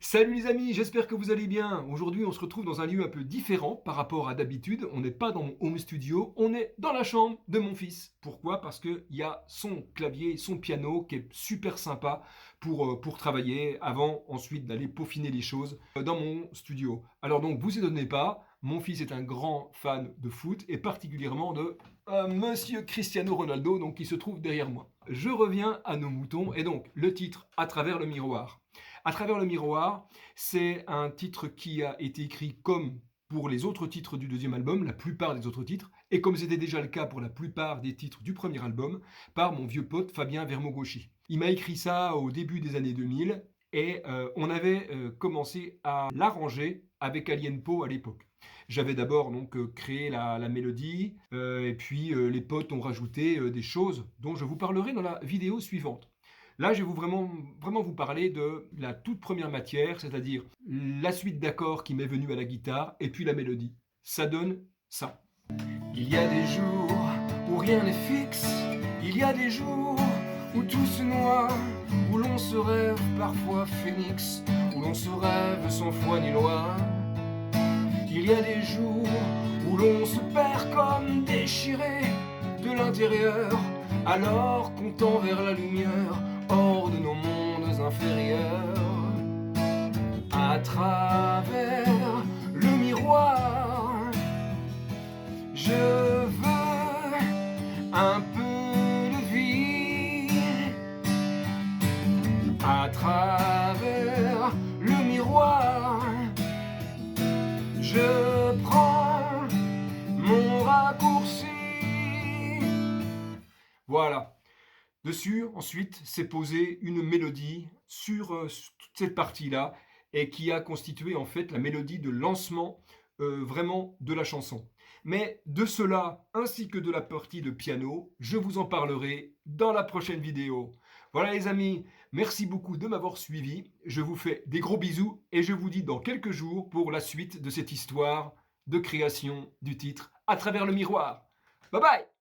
Salut les amis, j'espère que vous allez bien. Aujourd'hui, on se retrouve dans un lieu un peu différent par rapport à d'habitude. On n'est pas dans mon home studio, on est dans la chambre de mon fils. Pourquoi? Parce qu'il y a son clavier, son piano qui est super sympa pour travailler avant ensuite d'aller peaufiner les choses dans mon studio. Alors donc, vous étonnez pas, mon fils est un grand fan de foot et particulièrement de Monsieur Cristiano Ronaldo, donc qui se trouve derrière moi. Je reviens à nos moutons et donc le titre À travers le miroir. À travers le miroir, c'est un titre qui a été écrit comme pour les autres titres du deuxième album, la plupart des autres titres, et comme c'était déjà le cas pour la plupart des titres du premier album, par mon vieux pote Fabien Vermogoshi. Il m'a écrit ça au début des années 2000 et on avait commencé à l'arranger avec Alienpo à l'époque. J'avais d'abord donc créé la mélodie et puis les potes ont rajouté des choses dont je vous parlerai dans la vidéo suivante. Là, je vais vraiment vous parler de la toute première matière, c'est-à-dire la suite d'accords qui m'est venue à la guitare et puis la mélodie. Ça donne ça. Il y a des jours où rien n'est fixe, il y a des jours où tout se noie, où l'on se rêve parfois phénix, où l'on se rêve sans foi ni loi. Il y a des jours où l'on se perd comme déchiré de l'intérieur, alors qu'on tend vers la lumière, hors de nos mondes inférieurs. À travers le miroir, je veux un peu de vie. À travers le miroir, je prends mon raccourci. Voilà. Dessus, ensuite, s'est posée une mélodie sur toute cette partie-là et qui a constitué en fait la mélodie de lancement vraiment de la chanson. Mais de cela, ainsi que de la partie de piano, je vous en parlerai dans la prochaine vidéo. Voilà les amis, merci beaucoup de m'avoir suivi. Je vous fais des gros bisous et je vous dis dans quelques jours pour la suite de cette histoire de création du titre À travers le miroir. Bye bye!